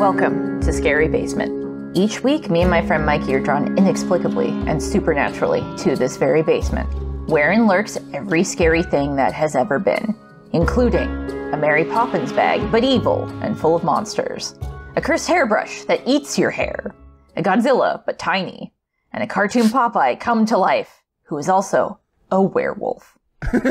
Welcome to Scary Basement. Each week, me and my friend Mikey are drawn inexplicably and supernaturally to this very basement, wherein lurks every scary thing that has ever been, including a Mary Poppins bag, but evil and full of monsters, a cursed hairbrush that eats your hair, a Godzilla, but tiny, and a cartoon Popeye come to life, who is also a werewolf.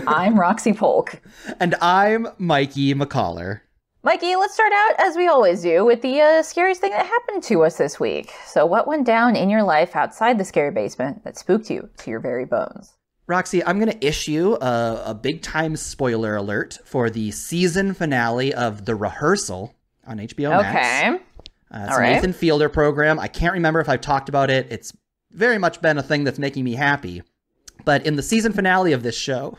I'm Roxy Polk. And I'm Mikey McCollar. Mikey, let's start out, as we always do, with the scariest thing that happened to us this week. So what went down in your life outside the scary basement that spooked you to your very bones? Roxy, I'm going to issue a big-time spoiler alert for the season finale of The Rehearsal on HBO Max. Okay. It's a Nathan Fielder program. I can't remember if I've talked about it. It's very much been a thing that's making me happy. But in the season finale of this show,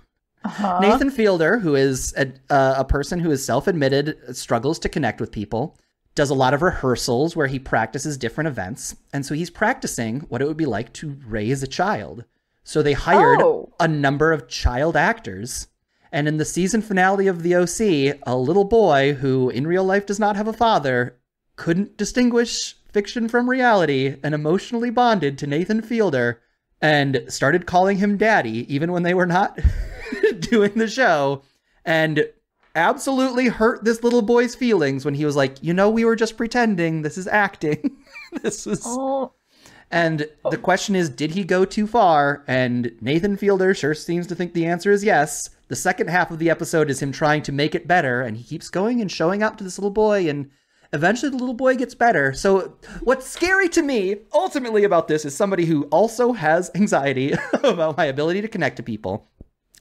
Nathan Fielder, who is a person who is self-admitted, struggles to connect with people, does a lot of rehearsals where he practices different events. And so he's practicing what it would be like to raise a child. So they hired a number of child actors. And in the season finale of The OC, a little boy who in real life does not have a father couldn't distinguish fiction from reality and emotionally bonded to Nathan Fielder and started calling him daddy even when they were not doing the show, and absolutely hurt this little boy's feelings when he was like, you know, we were just pretending. This is acting. And the question is, did he go too far? And Nathan Fielder sure seems to think the answer is yes. The second half of the episode is him trying to make it better, and he keeps going and showing up to this little boy, and eventually the little boy gets better. So what's scary to me ultimately about this is somebody who also has anxiety about my ability to connect to people.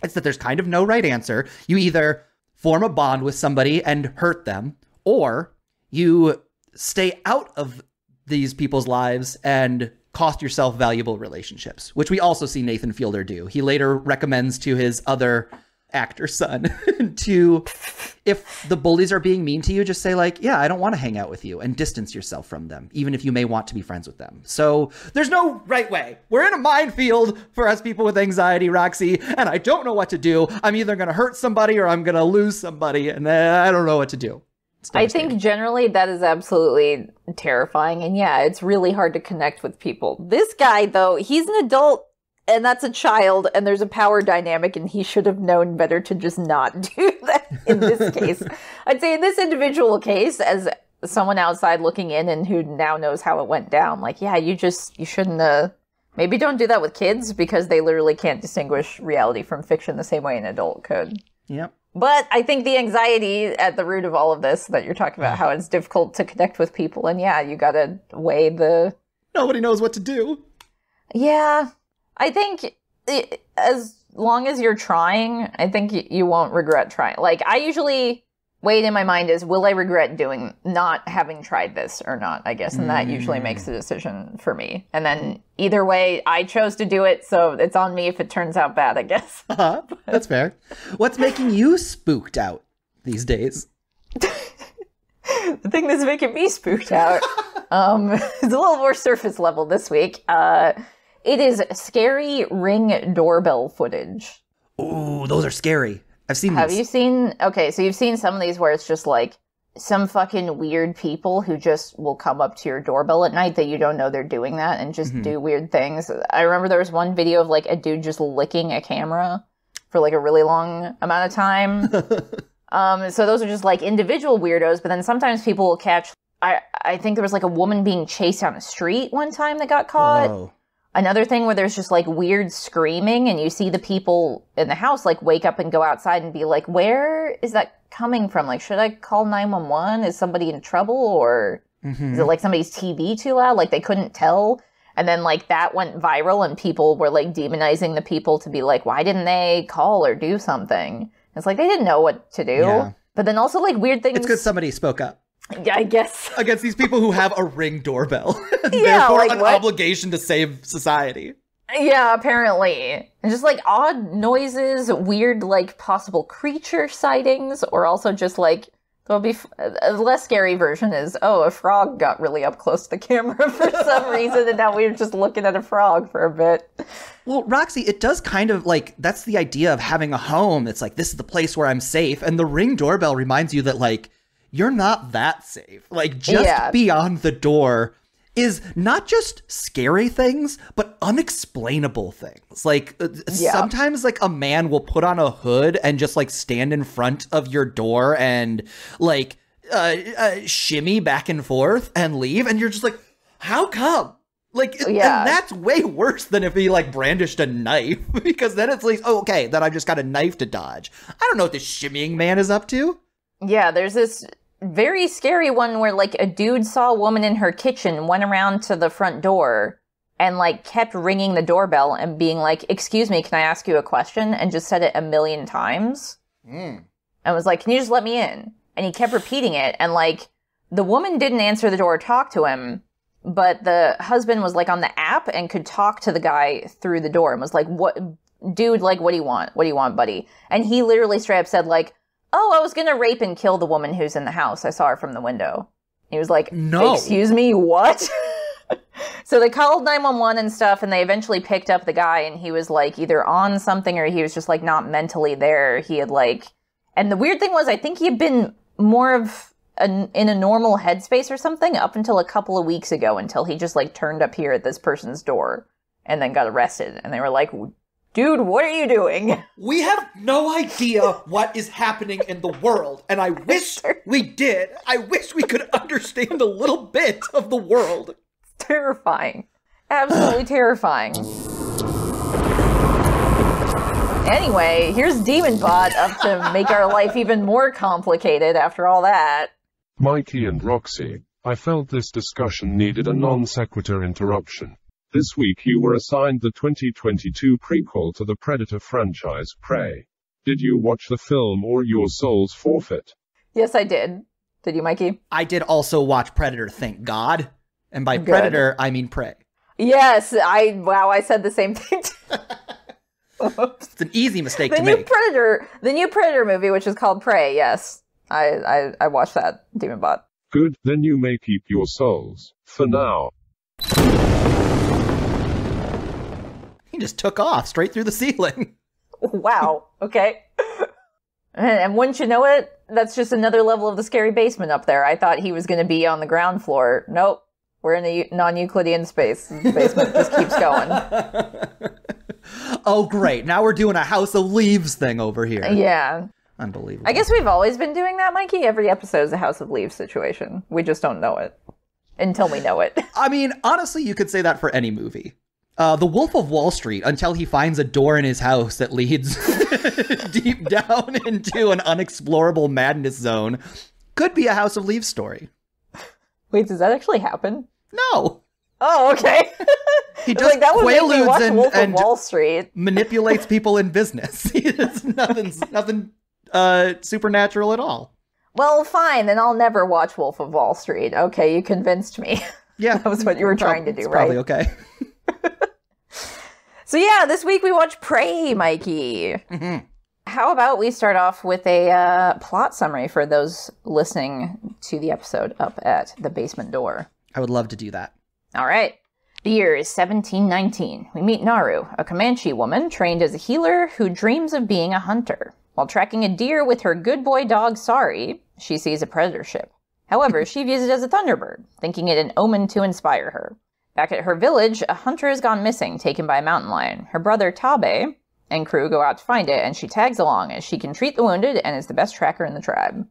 It's that there's kind of no right answer. You either form a bond with somebody and hurt them, or you stay out of these people's lives and cost yourself valuable relationships, which we also see Nathan Fielder do. He later recommends to his other actor son to, if the bullies are being mean to you, just say like, yeah, I don't want to hang out with you, and distance yourself from them, even if you may want to be friends with them. So there's no right way. We're in a minefield for us people with anxiety, Roxy, and I don't know what to do. I'm either going to hurt somebody or I'm going to lose somebody, and I don't know what to do. I think generally that is absolutely terrifying, and yeah, it's really hard to connect with people. This guy, though, he's an adult, and that's a child, and there's a power dynamic, and he should have known better to just not do that in this case. I'd say in this individual case, as someone outside looking in and who now knows how it went down, like, yeah, you shouldn't, maybe don't do that with kids, because they literally can't distinguish reality from fiction the same way an adult could. Yep. But I think the anxiety at the root of all of this that you're talking about, how it's difficult to connect with people, and yeah, you gotta weigh the... Nobody knows what to do. Yeah. I think as long as you're trying, I think you won't regret trying. Like, I usually weigh it in my mind is, will I regret not having tried this or not, I guess. And that usually makes the decision for me. And then either way, I chose to do it, so it's on me if it turns out bad, I guess. That's fair. What's making you spooked out these days? The thing that's making me spooked out is a little more surface level this week. It is scary Ring doorbell footage. Ooh, those are scary. I've seen these. Have you seen... Okay, so you've seen some of these where it's just like some fucking weird people who just will come up to your doorbell at night that you don't know they're doing that and just do weird things. I remember there was one video of like a dude just licking a camera for like a really long amount of time. So those are just like individual weirdos, but then sometimes people will catch... I think there was like a woman being chased down the street one time that got caught. Whoa. Another thing where there's just like weird screaming and you see the people in the house like wake up and go outside and be like, where is that coming from? Like, should I call 911? Is somebody in trouble? Or is it like somebody's TV too loud? Like they couldn't tell. And then like that went viral and people were like demonizing the people to be like, why didn't they call or do something? It's like they didn't know what to do. Yeah. But then also like weird things. It's good somebody spoke up. Yeah, I guess. Against these people who have a Ring doorbell. Yeah, therefore like, an obligation to save society. Yeah, apparently. And just like odd noises, weird like possible creature sightings, or also just like, there'll be a less scary version is, a frog got really up close to the camera for some reason, and now we were just looking at a frog for a bit. Well, Roxy, it does kind of like, that's the idea of having a home. It's like, this is the place where I'm safe. And the Ring doorbell reminds you that like, you're not that safe. Like, just beyond the door is not just scary things, but unexplainable things. Like, sometimes, like, a man will put on a hood and just, like, stand in front of your door and, like, shimmy back and forth and leave. And you're just like, how come? Like, and that's way worse than if he, like, brandished a knife. Because then it's like, oh, okay, then I've just got a knife to dodge. I don't know what this shimmying man is up to. Yeah, there's this very scary one where, like, a dude saw a woman in her kitchen, went around to the front door, and, like, kept ringing the doorbell and being like, excuse me, can I ask you a question? And just said it 1,000,000 times. And was like, can you just let me in? And he kept repeating it. And, like, the woman didn't answer the door or talk to him, but the husband was, like, on the app and could talk to the guy through the door and was like, what, dude, like, what do you want? What do you want, buddy? And he literally straight up said, like, oh, I was going to rape and kill the woman who's in the house. I saw her from the window. He was like, no. Excuse me, what? So they called 911 and stuff, and they eventually picked up the guy, and he was, like, either on something or he was just, like, not mentally there. He had, like... And the weird thing was, I think he had been more of in a normal headspace or something up until a couple of weeks ago, until he just, like, turned up here at this person's door and then got arrested. And they were like... Dude, what are you doing? We have no idea what is happening in the world, and I wish we did. I wish we could understand a little bit of the world. It's terrifying. Absolutely terrifying. Anyway, here's Demon Bot up to make our life even more complicated after all that. Mikey and Roxy, I felt this discussion needed a non sequitur interruption. This week you were assigned the 2022 prequel to the Predator franchise, Prey. Did you watch the film or your soul's forfeit? Yes, I did. Did you, Mikey? I did also watch Predator, thank God. And by Predator, I mean Prey. Yes, I said the same thing. It's an easy mistake to make. The new Predator movie, which is called Prey, yes. I watched that, Demon Bot. Good, then you may keep your souls, for now. He just took off straight through the ceiling. Wow. Okay. And wouldn't you know it, that's just another level of the scary basement up there. I thought he was going to be on the ground floor. Nope. We're in a non-Euclidean space. The basement just keeps going. Oh, great. Now we're doing a House of Leaves thing over here. Yeah. Unbelievable. I guess we've always been doing that, Mikey. Every episode is a House of Leaves situation. We just don't know it. Until we know it. I mean, honestly, you could say that for any movie. The Wolf of Wall Street, until he finds a door in his house that leads deep down into an unexplorable madness zone, could be a House of Leaves story. Wait, does that actually happen? No. Oh, okay. He just that would make me watch Wolf of and Wall Street. Manipulates people in business. It's nothing supernatural at all. Well, fine, then I'll never watch Wolf of Wall Street. Okay, you convinced me. Yeah. That was what you were trying to do, right? Probably okay. So yeah, this week we watched Prey, Mikey. Mm-hmm. How about we start off with a plot summary for those listening to the episode up at the basement door? I would love to do that. All right. The year is 1719. We meet Naru, a Comanche woman trained as a healer who dreams of being a hunter. While tracking a deer with her good boy dog Sari, she sees a predator ship. However, she views it as a thunderbird, thinking it an omen to inspire her. Back at her village, a hunter has gone missing, taken by a mountain lion. Her brother Tabe and crew go out to find it, and she tags along as she can treat the wounded and is the best tracker in the tribe.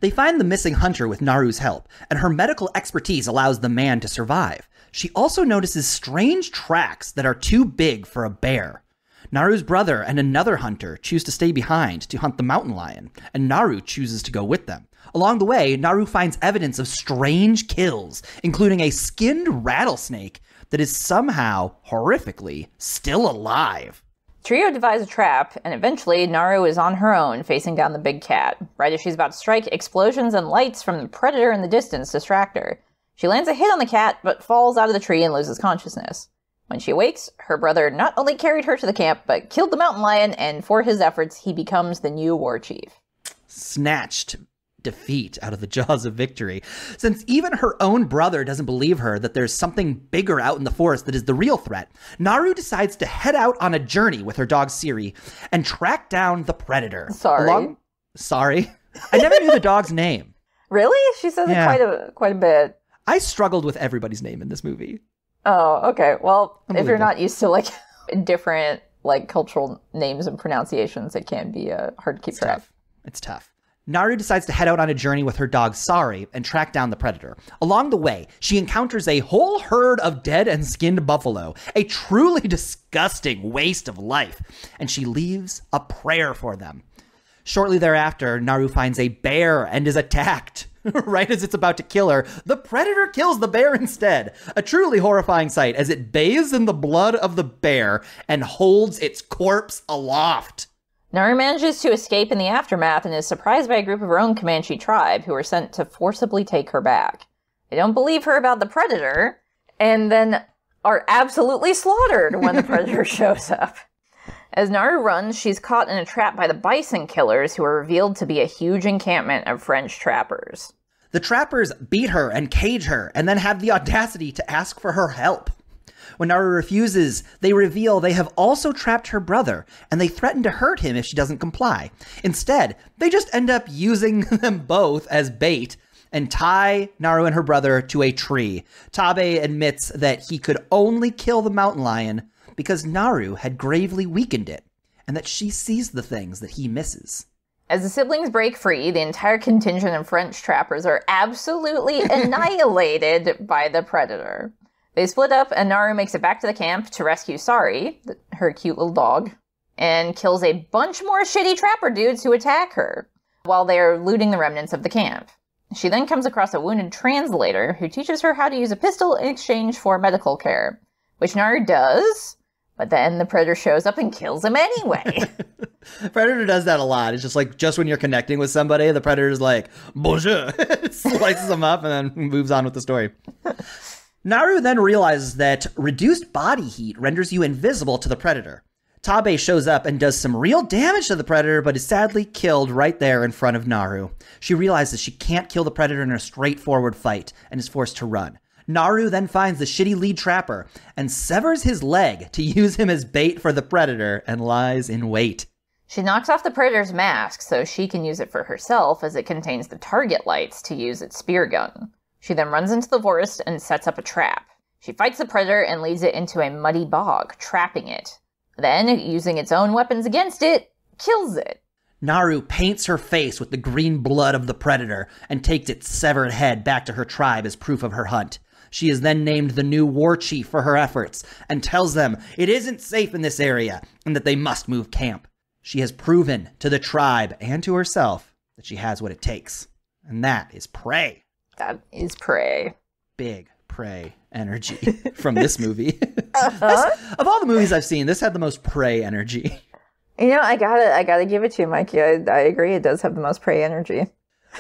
They find the missing hunter with Naru's help, and her medical expertise allows the man to survive. She also notices strange tracks that are too big for a bear. Naru's brother and another hunter choose to stay behind to hunt the mountain lion, and Naru chooses to go with them. Along the way, Naru finds evidence of strange kills, including a skinned rattlesnake that is somehow, horrifically, still alive. Trio devise a trap, and eventually Naru is on her own, facing down the big cat. Right as she's about to strike, explosions and lights from the predator in the distance distract her. She lands a hit on the cat, but falls out of the tree and loses consciousness. When she awakes, her brother not only carried her to the camp, but killed the mountain lion, and for his efforts, he becomes the new war chief. Snatched defeat out of the jaws of victory. Since even her own brother doesn't believe her that there's something bigger out in the forest that is the real threat, Naru decides to head out on a journey with her dog Siri and track down the predator. Sorry. Sorry? I never knew the dog's name. Really? She says it quite a bit. I struggled with everybody's name in this movie. Oh, okay. Well, if you're not used to like different like cultural names and pronunciations, it can be hard to keep track. It's tough. Naru decides to head out on a journey with her dog Sari and track down the predator. Along the way, she encounters a whole herd of dead and skinned buffalo, a truly disgusting waste of life, and she leaves a prayer for them. Shortly thereafter, Naru finds a bear and is attacked. Right as it's about to kill her, the predator kills the bear instead. A truly horrifying sight as it bathes in the blood of the bear and holds its corpse aloft. Naru manages to escape in the aftermath and is surprised by a group of her own Comanche tribe who are sent to forcibly take her back. They don't believe her about the predator, and then are absolutely slaughtered when the predator shows up. As Naru runs, she's caught in a trap by the bison killers, who are revealed to be a huge encampment of French trappers. The trappers beat her and cage her, and then have the audacity to ask for her help. When Naru refuses, they reveal they have also trapped her brother, and they threaten to hurt him if she doesn't comply. Instead, they just end up using them both as bait and tie Naru and her brother to a tree. Tabe admits that he could only kill the mountain lion because Naru had gravely weakened it, and that she sees the things that he misses. As the siblings break free, the entire contingent of French trappers are absolutely annihilated by the predator. They split up, and Naru makes it back to the camp to rescue Sari, her cute little dog, and kills a bunch more shitty trapper dudes who attack her, while they are looting the remnants of the camp. She then comes across a wounded translator who teaches her how to use a pistol in exchange for medical care, which Naru does, but then the predator shows up and kills him anyway. Predator does that a lot. It's just like, just when you're connecting with somebody, the predator's like, bonjour, slices them up and then moves on with the story. Naru then realizes that reduced body heat renders you invisible to the predator. Tabe shows up and does some real damage to the predator, but is sadly killed right there in front of Naru. She realizes she can't kill the predator in a straightforward fight and is forced to run. Naru then finds the shitty lead trapper and severs his leg to use him as bait for the predator and lies in wait. She knocks off the predator's mask so she can use it for herself, as it contains the target lights to use its spear gun. She then runs into the forest and sets up a trap. She fights the predator and leads it into a muddy bog, trapping it. Then, using its own weapons against it, kills it. Naru paints her face with the green blood of the predator and takes its severed head back to her tribe as proof of her hunt. She is then named the new war chief for her efforts and tells them it isn't safe in this area and that they must move camp. She has proven to the tribe and to herself that she has what it takes. And that is prey. That is prey. Big prey energy from this movie. Of all the movies I've seen, this had the most prey energy. You know, I gotta give it to you, Mikey. I agree. It does have the most prey energy.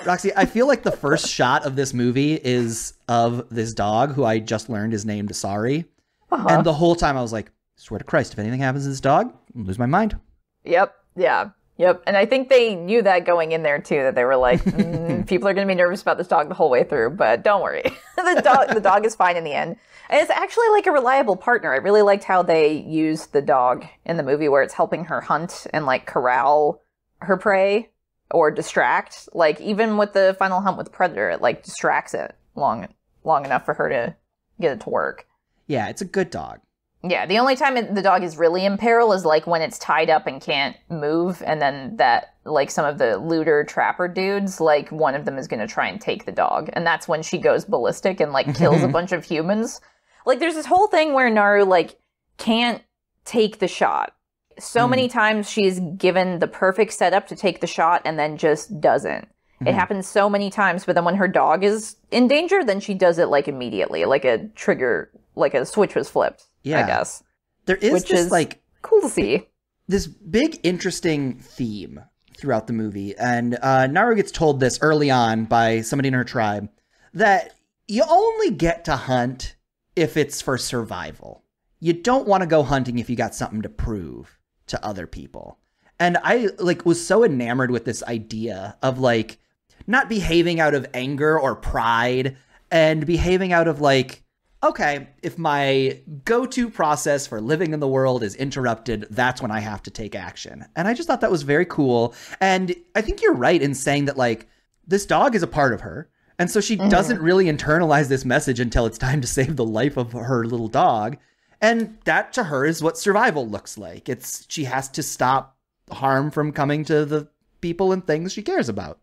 Roxy, I feel like the first shot of this movie is of this dog who I just learned is named Sari. And the whole time I was like, swear to Christ, if anything happens to this dog, I'll lose my mind. Yep. Yeah. Yep. And I think they knew that going in there too, that they were like, people are going to be nervous about this dog the whole way through, but don't worry. The dog is fine in the end. And it's actually like a reliable partner. I really liked how they used the dog in the movie, where it's helping her hunt and like corral her prey or distract. Like even with the final hunt with Predator, it like distracts it long enough for her to get it to work. Yeah, it's a good dog. Yeah, the only time the dog is really in peril is like when it's tied up and can't move, and then that like some of the looter trapper dudes, like one of them is going to try and take the dog, and that's when she goes ballistic and like kills a bunch of humans. Like there's this whole thing where Naru like can't take the shot. So many times she's given the perfect setup to take the shot and then just doesn't. It happens so many times, but then when her dog is in danger, then she does it like immediately, like a trigger, like a switch was flipped. Yeah. I guess. There is which this is like cool to see. This big interesting theme throughout the movie. And Naru gets told this early on by somebody in her tribe, that you only get to hunt if it's for survival. You don't want to go hunting if you got something to prove to other people. And I like was so enamored with this idea of like not behaving out of anger or pride, and behaving out of like, okay, if my go-to process for living in the world is interrupted, that's when I have to take action. And I just thought that was very cool. And I think you're right in saying that, like, this dog is a part of her. And so she doesn't really internalize this message until it's time to save the life of her little dog. And that to her is what survival looks like. She has to stop harm from coming to the people and things she cares about.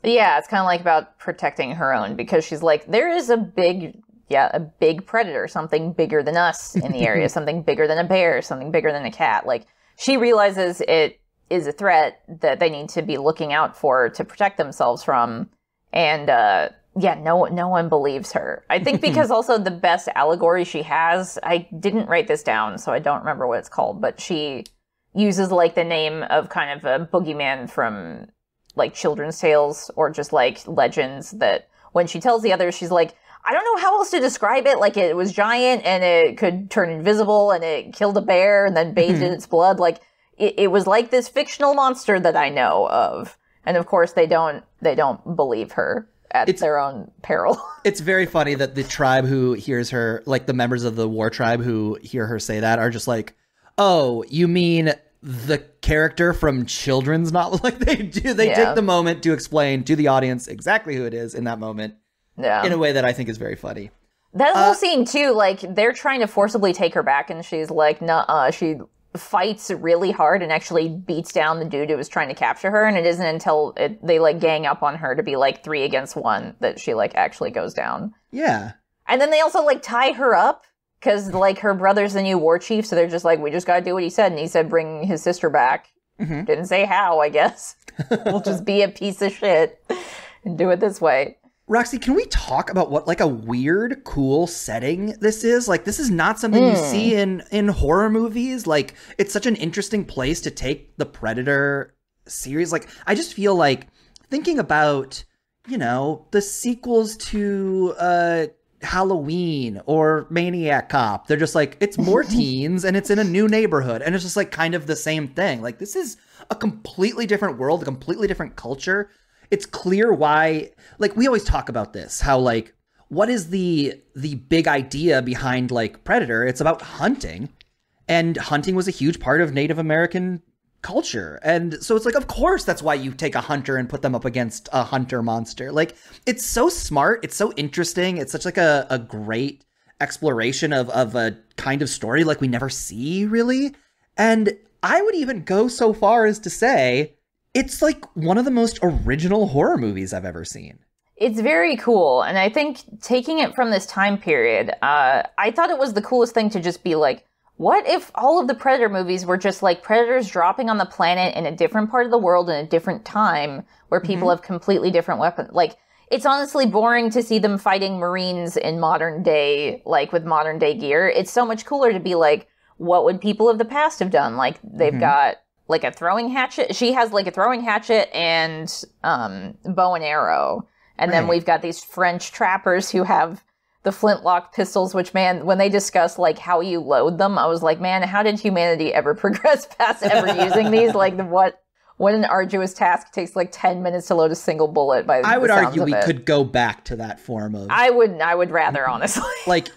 Yeah, it's kind of like about protecting her own, because she's like, there is a big predator, something bigger than us in the area, something bigger than a bear, something bigger than a cat. Like, she realizes it is a threat that they need to be looking out for to protect themselves from. And, no one believes her. I think because also the best allegory she has, I didn't write this down, so I don't remember what it's called, but she uses, like, the name of kind of a boogeyman from, like, children's tales or just, like, legends, that when she tells the others, she's like, I don't know how else to describe it. Like, it was giant and it could turn invisible and it killed a bear and then bathed in its blood. Like, it was like this fictional monster that I know of. And of course they don't believe her at their own peril. It's very funny that the tribe who hears her, like the members of the war tribe who hear her say that, are just like, oh, you mean the character from children's novel? Like, they do. They take the moment to explain to the audience exactly who it is in that moment. Yeah. In a way that I think is very funny. That whole scene, too, like, they're trying to forcibly take her back, and she's like, nuh-uh. She fights really hard and actually beats down the dude who was trying to capture her, and it isn't until they, like, gang up on her to be, like, 3 against 1 that she, like, actually goes down. Yeah. And then they also, like, tie her up, because, like, her brother's the new war chief, so they're just like, we just gotta do what he said, and he said bring his sister back. Didn't say how, I guess. We'll just be a piece of shit and do it this way. Roxy, can we talk about what, like, a weird, cool setting this is? Like, this is not something you see in horror movies. Like, it's such an interesting place to take the Predator series. Like, I just feel like thinking about, you know, the sequels to Halloween or Maniac Cop. They're just like, it's more teens and it's in a new neighborhood. And it's just, like, kind of the same thing. Like, this is a completely different world, a completely different culture. It's clear why, like, we always talk about this, how, like, what is the big idea behind, like, Predator? It's about hunting, and hunting was a huge part of Native American culture. And so it's like, of course, that's why you take a hunter and put them up against a hunter monster. Like, it's so smart. It's so interesting. It's such, like, a great exploration of a kind of story like we never see, really. And I would even go so far as to say, it's like one of the most original horror movies I've ever seen. It's very cool. And I think taking it from this time period, I thought it was the coolest thing to just be like, what if all of the Predator movies were just like predators dropping on the planet in a different part of the world in a different time where people have completely different weapons? Like, it's honestly boring to see them fighting Marines in modern day, like with modern day gear. It's so much cooler to be like, what would people of the past have done? Like, they've got like a throwing hatchet. She has like a throwing hatchet and bow and arrow. And then we've got these French trappers who have the flintlock pistols, which, man, when they discuss like how you load them, I was like, man, how did humanity ever progress past ever using these? Like, what an arduous task. It takes like 10 minutes to load a single bullet. I would argue we could go back to that form of... I would rather, honestly. Like,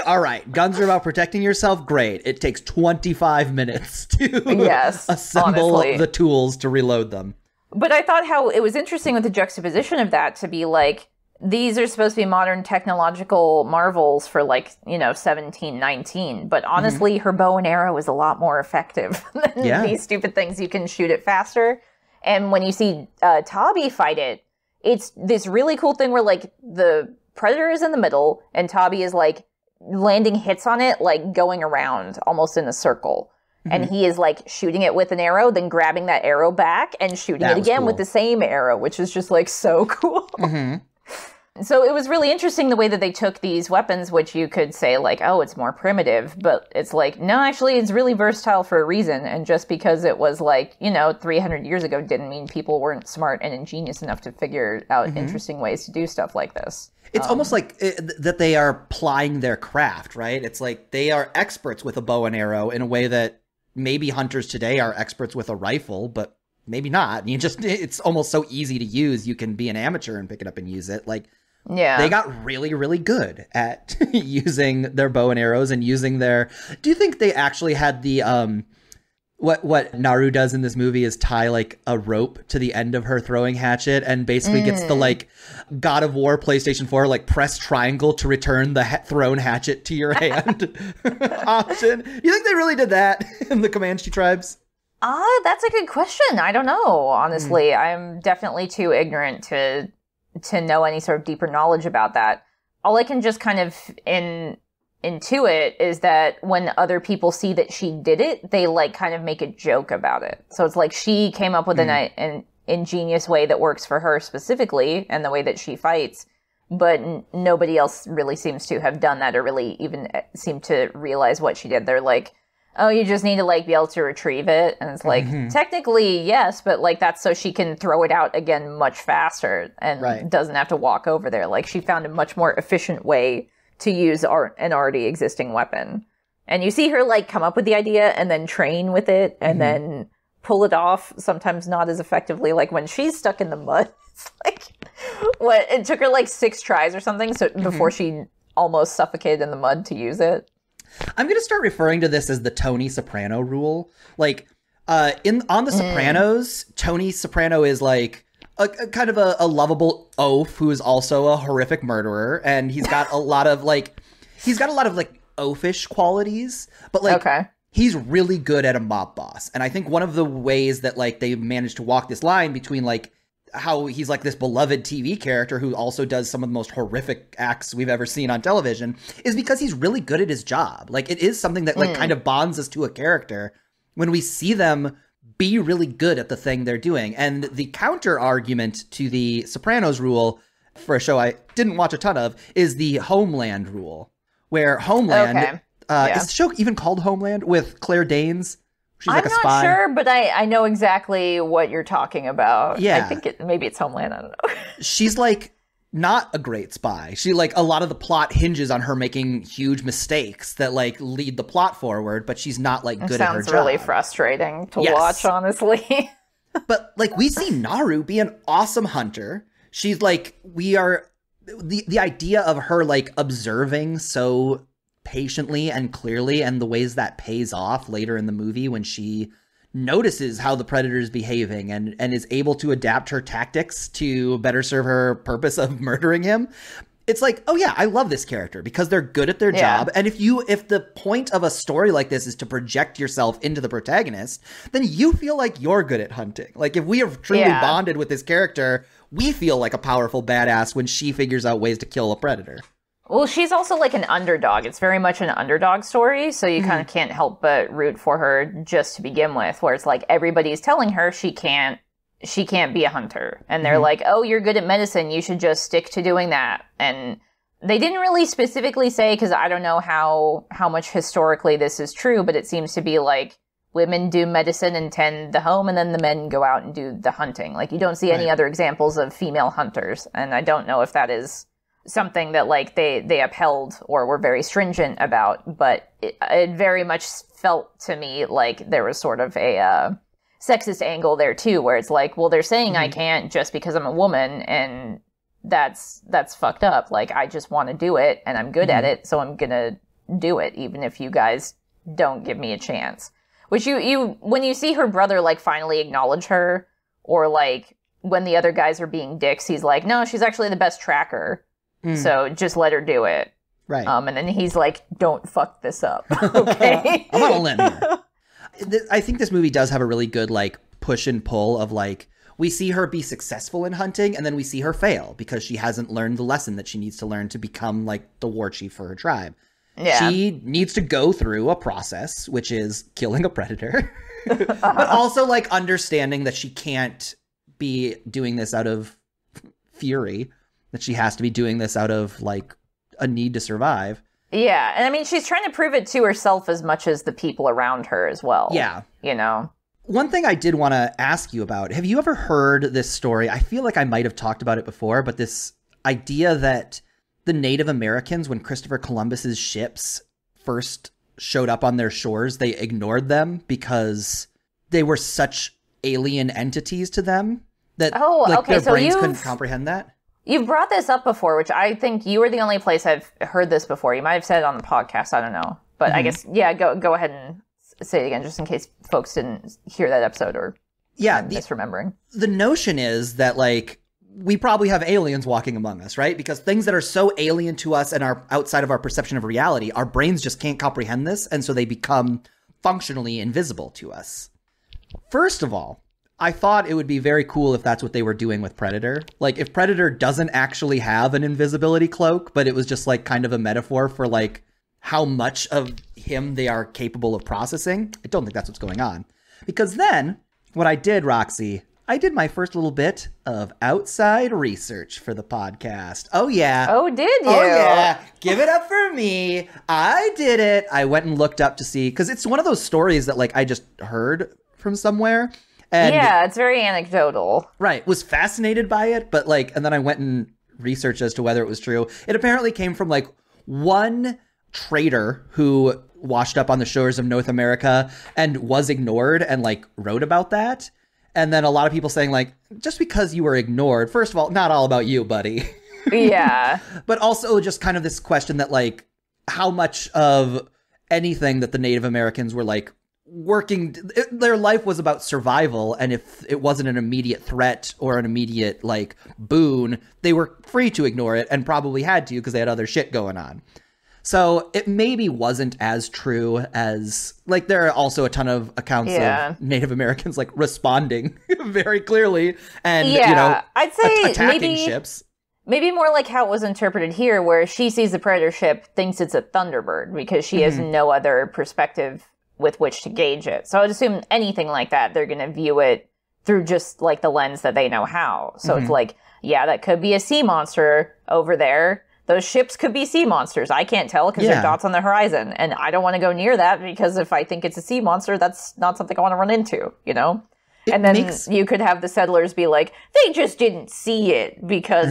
all right, guns are about protecting yourself. Great. It takes 25 minutes to assemble the tools to reload them. But I thought how it was interesting with the juxtaposition of that to be like, these are supposed to be modern technological marvels for, like, you know, 1719. But honestly, her bow and arrow is a lot more effective than these stupid things. You can shoot it faster. And when you see Tabi fight it, it's this really cool thing where, like, the Predator is in the middle and Tabi is, like, landing hits on it, like, going around almost in a circle. And he is, like, shooting it with an arrow, then grabbing that arrow back and shooting it again with the same arrow, which is just, like, so cool. So it was really interesting the way that they took these weapons, which you could say, like, oh, it's more primitive. But it's like, no, actually, it's really versatile for a reason. And just because it was, like, you know, 300 years ago didn't mean people weren't smart and ingenious enough to figure out interesting ways to do stuff like this. It's almost like that they are plying their craft, right? It's like they are experts with a bow and arrow in a way that maybe hunters today are experts with a rifle, but maybe not. It's almost so easy to use. You can be an amateur and pick it up and use it. Like, they got really, really good at using their bow and arrows and using their... Do you think they actually had the What Naru does in this movie is tie like a rope to the end of her throwing hatchet and basically gets the like God of War PlayStation 4 like press triangle to return the thrown hatchet to your hand option. You think they really did that in the Comanche tribes? That's a good question. I don't know, honestly. I'm definitely too ignorant to know any sort of deeper knowledge about that. All I can just kind of intuit is that when other people see that she did it, they like kind of make a joke about it. So it's like she came up with an ingenious way that works for her specifically and the way that she fights, but nobody else really seems to have done that or really even seem to realize what she did. They're like, oh, you just need to like be able to retrieve it. And it's like, technically, yes, but like that's so she can throw it out again much faster and doesn't have to walk over there. Like she found a much more efficient way to use an already existing weapon. And you see her like come up with the idea and then train with it and then pull it off, sometimes not as effectively. Like when she's stuck in the mud, it's like, what, it took her like 6 tries or something before she almost suffocated in the mud to use it. I'm going to start referring to this as the Tony Soprano rule. Like on The Sopranos, Tony Soprano is like a kind of a lovable oaf who is also a horrific murderer, and he's got a lot of like oafish qualities, but like he's really good at a mob boss. And I think one of the ways that like they managed to walk this line between like how he's like this beloved TV character who also does some of the most horrific acts we've ever seen on television is because he's really good at his job. Like it is something that like kind of bonds us to a character when we see them be really good at the thing they're doing. And the counter argument to the Sopranos rule, for a show I didn't watch a ton of, is the Homeland rule, where Homeland is the show even called Homeland with Claire Danes? She's like a spy. I'm not sure, but I know exactly what you're talking about. Yeah. I think maybe it's Homeland. I don't know. She's like not a great spy. She like a lot of the plot hinges on her making huge mistakes that like lead the plot forward, but she's not like good at her job. Sounds really frustrating to watch, honestly. But like we see Naru be an awesome hunter. She's like, we are the idea of her like observing so patiently and clearly, and the ways that pays off later in the movie when she notices how the predator is behaving and is able to adapt her tactics to better serve her purpose of murdering him. It's like, oh yeah, I love this character because they're good at their job. And if the point of a story like this is to project yourself into the protagonist, then you feel like you're good at hunting. Like if we have truly bonded with this character, we feel like a powerful badass when she figures out ways to kill a predator. Well, she's also like an underdog. It's very much an underdog story, so you kind of can't help but root for her just to begin with, where it's like everybody's telling her she can't be a hunter. And they're like, oh, you're good at medicine, you should just stick to doing that. And they didn't really specifically say, because I don't know how much historically this is true, but it seems to be like women do medicine and tend the home, and then the men go out and do the hunting. Like you don't see any other examples of female hunters, and I don't know if that is something that like they upheld or were very stringent about, but it very much felt to me like there was sort of a sexist angle there too, where it's like, well, they're saying I can't just because I'm a woman, and that's fucked up. Like I just want to do it and I'm good at it, so I'm gonna do it even if you guys don't give me a chance. Which you when you see her brother like finally acknowledge her, or like when the other guys are being dicks, he's like, no, she's actually the best tracker. So just let her do it. Right. And then he's like, don't fuck this up. Okay. I'm on a limb here. I think this movie does have a really good like push and pull of like, we see her be successful in hunting and then we see her fail because she hasn't learned the lesson that she needs to learn to become like the war chief for her tribe. Yeah. She needs to go through a process, which is killing a predator, but also like understanding that she can't be doing this out of fury, that she has to be doing this out of like a need to survive. Yeah. And I mean, she's trying to prove it to herself as much as the people around her as well. Yeah. You know? One thing I did want to ask you about, have you ever heard this story? I feel like I might have talked about it before, but this idea that the Native Americans, when Christopher Columbus's ships first showed up on their shores, they ignored them because they were such alien entities to them that their brains couldn't comprehend that. You've brought this up before, which I think you were the only place I've heard this before. You might have said it on the podcast. I don't know. But I guess, yeah, go ahead and say it again, just in case folks didn't hear that episode or misremembering. The notion is that, like, we probably have aliens walking among us, right? Because things that are so alien to us and are outside of our perception of reality, our brains just can't comprehend this, and so they become functionally invisible to us. First of all, I thought it would be very cool if that's what they were doing with Predator. Like, if Predator doesn't actually have an invisibility cloak, but it was just, like, kind of a metaphor for, like, how much of him they are capable of processing. I don't think that's what's going on. Because then, what I did, Roxy, I did my first little bit of outside research for the podcast. Oh, yeah. Oh, did you? Oh, yeah. Give it up for me. I did it. I went and looked up to see, because it's one of those stories that, like, I just heard from somewhere. And, yeah, it's very anecdotal. Right. Was fascinated by it, but, like, and then I went and researched as to whether it was true. It apparently came from, like, one trader who washed up on the shores of North America and was ignored and, like, wrote about that. And then a lot of people saying, like, just because you were ignored, first of all, not all about you, buddy. Yeah. But also just kind of this question that, like, how much of anything that the Native Americans were, like, working, their life was about survival, and if it wasn't an immediate threat or an immediate, like, boon, they were free to ignore it and probably had to because they had other shit going on. So it maybe wasn't as true as, like, there are also a ton of accounts of Native Americans, like, responding very clearly and, you know, I'd say attacking ships. Maybe more like how it was interpreted here, where she sees the Predator ship, thinks it's a Thunderbird because she has no other perspective with which to gauge it. So I'd assume anything like that, they're going to view it through just, like, the lens that they know how. So it's like, yeah, that could be a sea monster over there. Those ships could be sea monsters. I can't tell because they're dots on the horizon. And I don't want to go near that because if I think it's a sea monster, that's not something I want to run into, you know? And then you could have the settlers be like, they just didn't see it because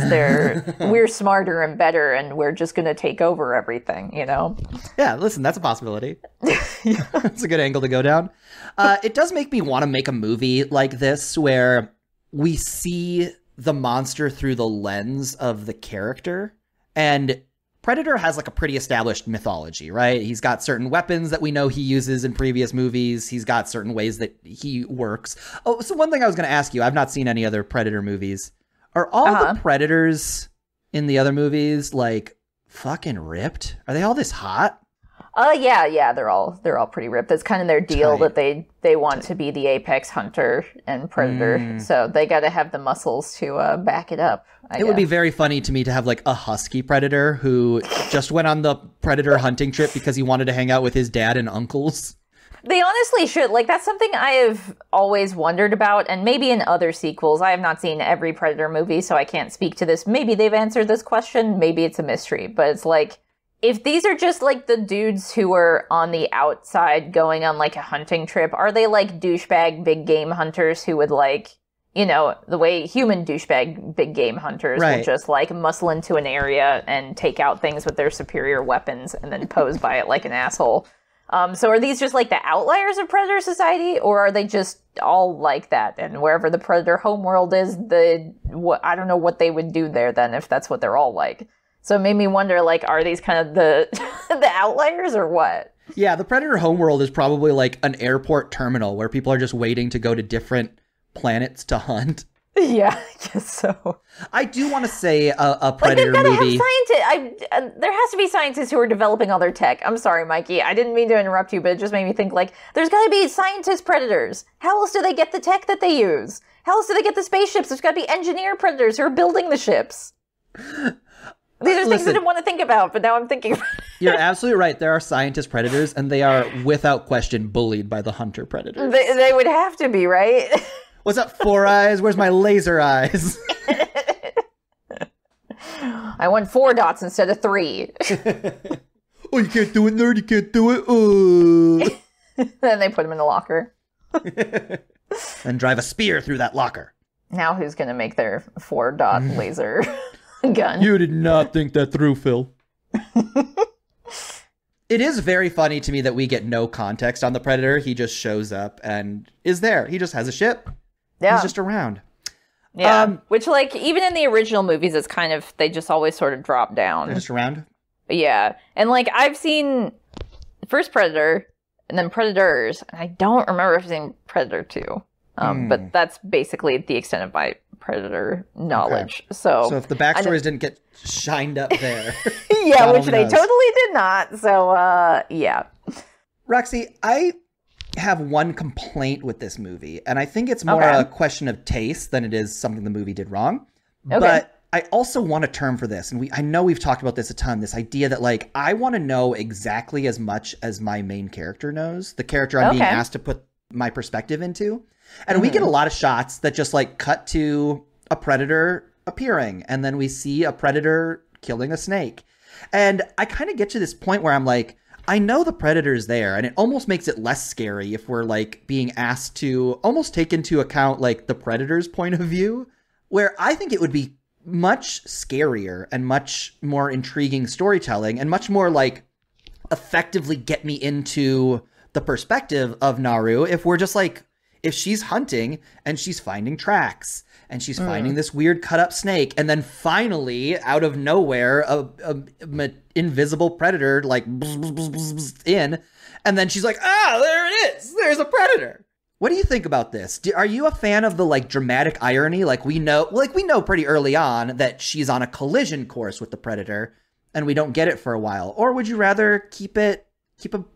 we're smarter and better and we're just going to take over everything, you know? Yeah, listen, that's a possibility. That's a good angle to go down. It does make me want to make a movie like this where we see the monster through the lens of the character. And Predator has, like, a pretty established mythology, right? He's got certain weapons that we know he uses in previous movies. He's got certain ways that he works. Oh, so one thing I was going to ask you, I've not seen any other Predator movies. Are all the Predators in the other movies, like, fucking ripped? Are they all this hot? Yeah, they're all pretty ripped. That's kind of their deal that they want to be the apex hunter and predator. So they got to have the muscles to back it up. It would be very funny to me to have, like, a husky predator who just went on the predator hunting trip because he wanted to hang out with his dad and uncles. They honestly should. Like, that's something I have always wondered about, and maybe in other sequels. I have not seen every Predator movie, so I can't speak to this. Maybe they've answered this question. Maybe it's a mystery. But it's like, if these are just, like, the dudes who are on the outside going on, like, a hunting trip, are they, like, douchebag big game hunters who would, like, you know, the way human douchebag big game hunters will just, like, muscle into an area and take out things with their superior weapons and then pose by it like an asshole? So are these just, like, the outliers of Predator society, or are they just all like that? And wherever the Predator homeworld is, I don't know what they would do there then if that's what they're all like. So it made me wonder, like, are these kind of the the outliers or what? Yeah, the Predator homeworld is probably like an airport terminal where people are just waiting to go to different planets to hunt. Yeah, I guess so. I do want to say a Predator movie. There has to be scientists who are developing all their tech. I'm sorry, Mikey. I didn't mean to interrupt you, but it just made me think, like, there's got to be scientist predators. How else do they get the tech that they use? How else do they get the spaceships? There's got to be engineer predators who are building the ships. These are things I didn't want to think about, but now I'm thinking about it. You're absolutely right. There are scientist predators, and they are, without question, bullied by the hunter predators. They would have to be, right? What's up, Four Eyes? Where's my laser eyes? I want 4 dots instead of 3. Oh, you can't do it, nerd. You can't do it. Oh. Then they put him in the locker. And drive a spear through that locker. Now who's going to make their 4-dot laser gun? You did not think that through, Phil. It is very funny to me that we get no context on the Predator. He just shows up and is there. He just has a ship. Yeah. He's just around. Yeah. Which, like, even in the original movies, it's kind of, they just always sort of drop down. They're just around? Yeah. And, like, I've seen first Predator, and then Predators. And I don't remember if it's named Predator 2. But that's basically the extent of my Predator knowledge. Okay. So if the backstories didn't get shined up there. Yeah, which they totally did not. So, yeah. Roxy, I have one complaint with this movie, and I think it's more a question of taste than it is something the movie did wrong. Okay. But I also want a term for this, and I know we've talked about this a ton, this idea that, like, I want to know exactly as much as my main character knows, the character I'm being asked to put my perspective into. And we get a lot of shots that just, like, cut to a predator appearing, and then we see a predator killing a snake. And I kind of get to this point where I'm like, I know the predator's there, and it almost makes it less scary if we're, like, being asked to almost take into account, like, the predator's point of view, where I think it would be much scarier and much more intriguing storytelling and much more, like, effectively get me into the perspective of Naru if we're just, like, if she's hunting and she's finding tracks and she's finding this weird cut up snake, and then finally out of nowhere a invisible predator like in, and then she's like, there it is, there's a predator. What do you think about this? Are you a fan of the, like, dramatic irony? Like, we know pretty early on that she's on a collision course with the predator and we don't get it for a while, or would you rather keep a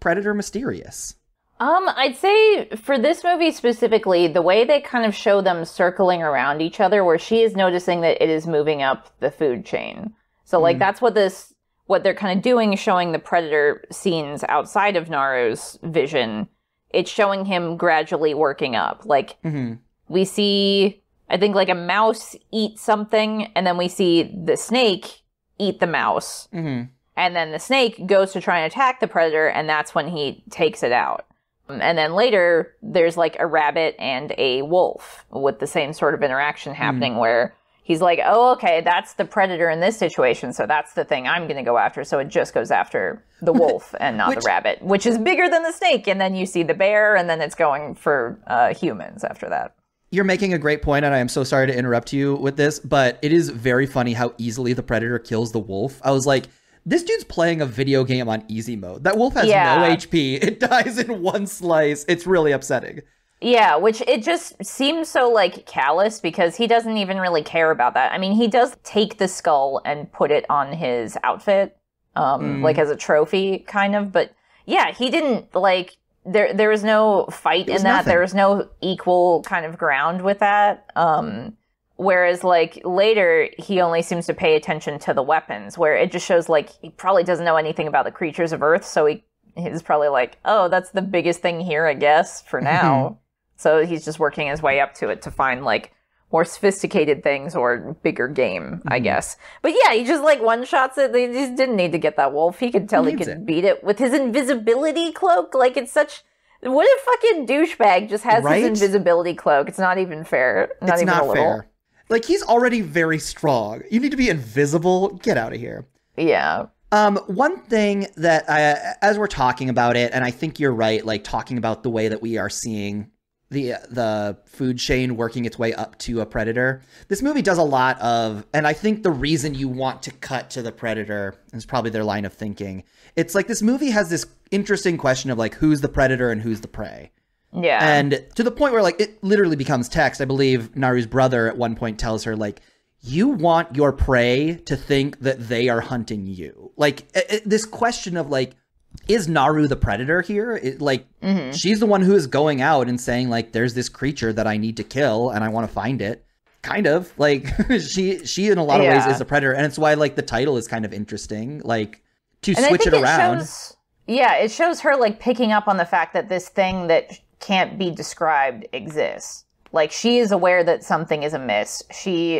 predator mysterious? I'd say for this movie specifically, the way they kind of show them circling around each other, where she is noticing that it is moving up the food chain. So, like, that's what they're kind of doing, showing the predator scenes outside of Naru's vision. It's showing him gradually working up. Like, we see, I think, like, a mouse eat something, and then we see the snake eat the mouse. And then the snake goes to try and attack the predator, and that's when he takes it out. And then later, there's, like, a rabbit and a wolf with the same sort of interaction happening where he's like, oh, okay, that's the predator in this situation, so that's the thing I'm going to go after. So it just goes after the wolf and not the rabbit, which is bigger than the snake. And then you see the bear, and then it's going for humans after that. You're making a great point, and I am so sorry to interrupt you with this, but it is very funny how easily the predator kills the wolf. I was like, this dude's playing a video game on easy mode. That wolf has no HP. It dies in one slice. It's really upsetting. Yeah, which it just seems so, like, callous because he doesn't even really care about that. I mean, he does take the skull and put it on his outfit, like as a trophy, kind of. But yeah, he didn't, like, there was no fight in that. Nothing. There was no equal kind of ground with that. Whereas, like, later, he only seems to pay attention to the weapons, where it just shows, like, he probably doesn't know anything about the creatures of Earth, so he's probably like, oh, that's the biggest thing here, I guess, for now. So he's just working his way up to it to find, like, more sophisticated things or bigger game, I guess. But yeah, he just, like, one-shots it. They just didn't need to get that wolf. He could tell he could beat it with his invisibility cloak. Like, it's such... What a fucking douchebag just has his invisibility cloak. It's not even fair. Not even a little. Fair. Like, he's already very strong. You need to be invisible. Get out of here. Yeah. One thing that as we're talking about it, and I think you're right, like, talking about the way that we are seeing the food chain working its way up to a predator. This movie does a lot of, and I think the reason you want to cut to the predator is probably their line of thinking. It's like this movie has this interesting question of, like, who's the predator and who's the prey. Yeah. And to the point where, like, it literally becomes text. I believe Naru's brother at one point tells her, like, you want your prey to think that they are hunting you. Like, this question of, like, is Naru the predator here? She's the one who is going out and saying, like, there's this creature that I need to kill and I want to find it. Kind of. Like, she in a lot of ways is the predator. And it's why, like, the title is kind of interesting. Like, to switch it around. It shows her, like, picking up on the fact that this thing that can't be described exists. Like, she is aware that something is amiss. She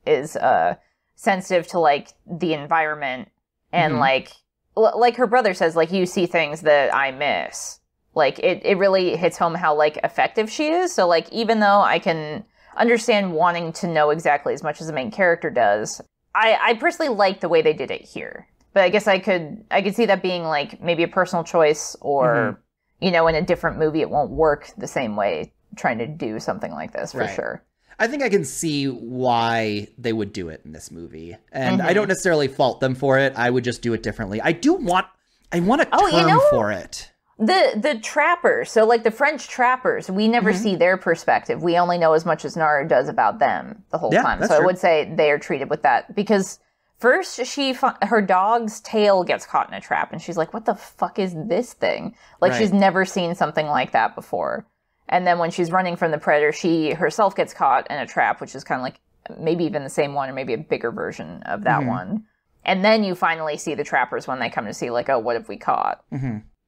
is sensitive to, like, the environment and like her brother says, like, you see things that I miss. Like, it really hits home how, like, effective she is. So, like, even though I can understand wanting to know exactly as much as the main character does, I personally like the way they did it here. But I guess I could see that being, like, maybe a personal choice or you know, in a different movie, it won't work the same way trying to do something like this, for sure. I think I can see why they would do it in this movie. And I don't necessarily fault them for it. I would just do it differently. I want a term for it. The trappers, so like the French trappers, we never see their perspective. We only know as much as Nara does about them the whole time. So I would say they are treated with that because first her dog's tail gets caught in a trap and she's like, what the fuck is this thing? Like she's never seen something like that before. And then when she's running from the predator, she herself gets caught in a trap, which is kind of like maybe even the same one or maybe a bigger version of that one. And then you finally see the trappers when they come to see like, oh, what have we caught?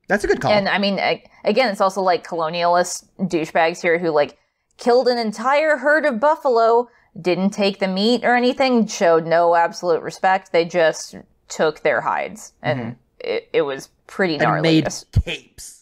That's a good call. And I mean, again, it's also like colonialist douchebags here who like killed an entire herd of buffalo, didn't take the meat or anything, showed no absolute respect. They just took their hides. And it was pretty gnarly. And made capes.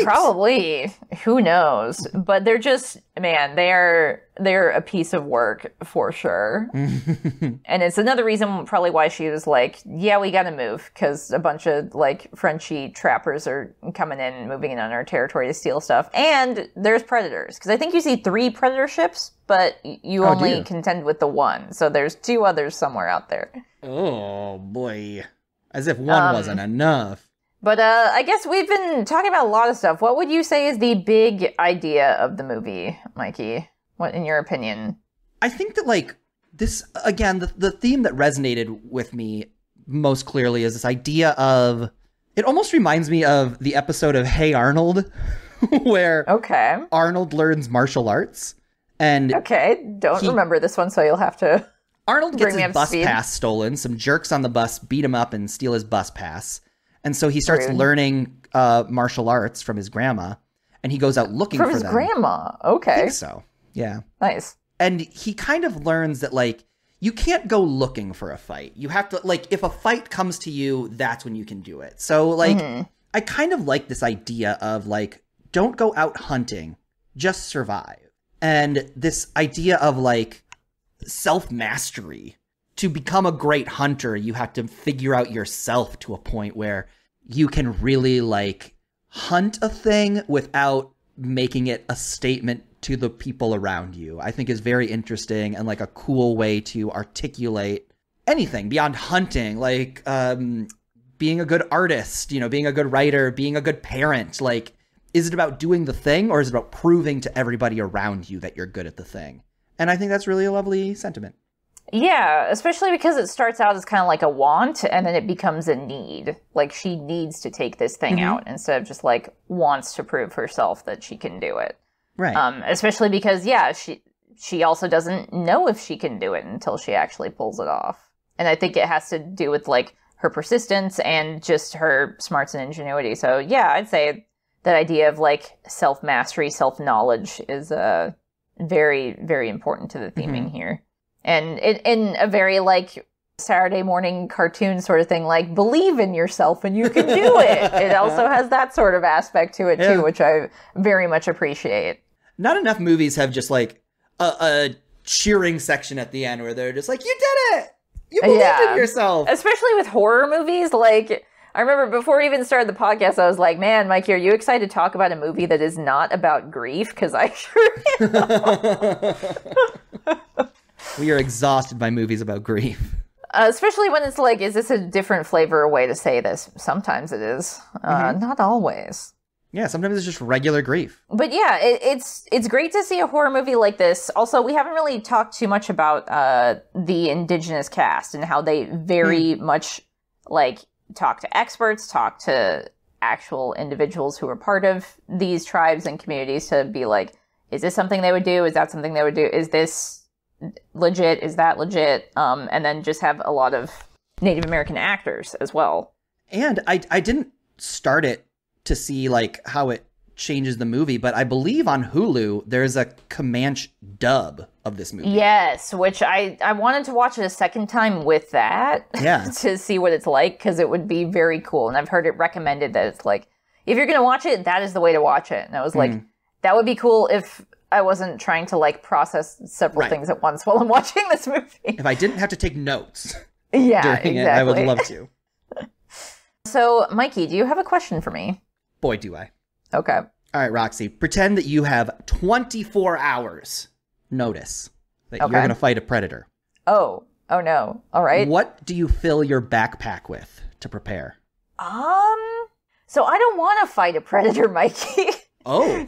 Probably. Who knows? But they're just, man, they're a piece of work for sure. And it's another reason probably why she was like, yeah, we gotta move, because a bunch of like Frenchy trappers are coming in and moving in on our territory to steal stuff. And there's predators, because I think you see 3 predator ships, but you only contend with the one. So there's 2 others somewhere out there. Oh boy. As if one wasn't enough. But I guess we've been talking about a lot of stuff. What would you say is the big idea of the movie, Mikey? What, in your opinion? I think that, like, this, again, the theme that resonated with me most clearly is this idea of, it almost reminds me of the episode of Hey Arnold, where Arnold learns martial arts. And don't remember this one, so you'll have to Arnold gets his bus pass stolen. Some jerks on the bus beat him up and steal his bus pass. And so he starts learning martial arts from his grandma, and he goes out looking for them. From his grandma? Okay. I think so, yeah. Nice. And he kind of learns that, like, you can't go looking for a fight. You have to, like, if a fight comes to you, that's when you can do it. So, like, I kind of like this idea of, like, don't go out hunting, just survive. And this idea of, like, self-mastery. To become a great hunter, you have to figure out yourself to a point where you can really, like, hunt a thing without making it a statement to the people around you. I think is very interesting and, like, a cool way to articulate anything beyond hunting, like being a good artist, you know, being a good writer, being a good parent. Like, is it about doing the thing, or is it about proving to everybody around you that you're good at the thing? And I think that's really a lovely sentiment. Yeah, especially because it starts out as kind of like a want, and then it becomes a need. Like, she needs to take this thing out instead of just, like, wants to prove herself that she can do it. Right. Especially because, yeah, she also doesn't know if she can do it until she actually pulls it off. And I think it has to do with, like, her persistence and just her smarts and ingenuity. So, yeah, I'd say that idea of, like, self-mastery, self-knowledge is very, very important to the theming here. And in a very, like, Saturday morning cartoon sort of thing, like, believe in yourself and you can do it. It also has that sort of aspect to it, too, which I very much appreciate. Not enough movies have just, like, a cheering section at the end where they're just like, you did it! You believed in yourself! Especially with horror movies, like, I remember before we even started the podcast, I was like, man, Mikey, are you excited to talk about a movie that is not about grief? Because I sure am. We are exhausted by movies about grief. Especially when it's like, is this a different flavor or way to say this? Sometimes it is. Not always. Yeah, sometimes it's just regular grief. But yeah, it's great to see a horror movie like this. Also, we haven't really talked too much about the indigenous cast and how they very much, like, talk to experts, talk to actual individuals who are part of these tribes and communities to be like, is this something they would do? Is that something they would do? Is this legit? Is that legit? And then just have a lot of Native American actors as well. And I didn't start it to see, like, how it changes the movie, but I believe on Hulu there's a Comanche dub of this movie. Yes, which I wanted to watch it a second time with that to see what it's like, because it would be very cool. And I've heard it recommended that it's like, if you're going to watch it, that is the way to watch it. And I was like, that would be cool if I wasn't trying to, like, process several things at once while I'm watching this movie. If I didn't have to take notes during it, I would love to. So, Mikey, do you have a question for me? Boy, do I. Okay. All right, Roxy, pretend that you have 24 hours notice that you're going to fight a predator. Oh no. All right. What do you fill your backpack with to prepare? So I don't want to fight a predator, Mikey. Oh.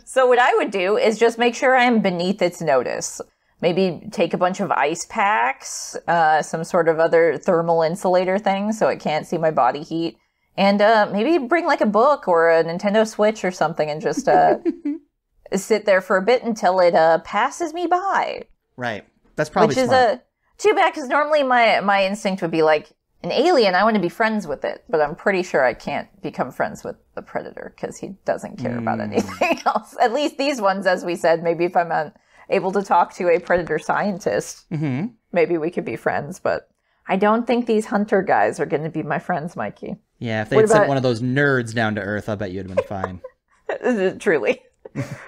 So what I would do is just make sure I'm beneath its notice. Maybe take a bunch of ice packs, some sort of other thermal insulator thing so it can't see my body heat. And maybe bring like a book or a Nintendo Switch or something and just sit there for a bit until it passes me by. Right. That's probably smart. Which is too bad, because normally my instinct would be like, an alien, I want to be friends with it. But I'm pretty sure I can't become friends with the predator because he doesn't care about anything else. At least these ones, as we said, maybe if I'm able to talk to a predator scientist, maybe we could be friends. But I don't think these hunter guys are going to be my friends, Mikey. Yeah, if they had sent one of those nerds down to Earth, I bet you'd have been fine. Truly.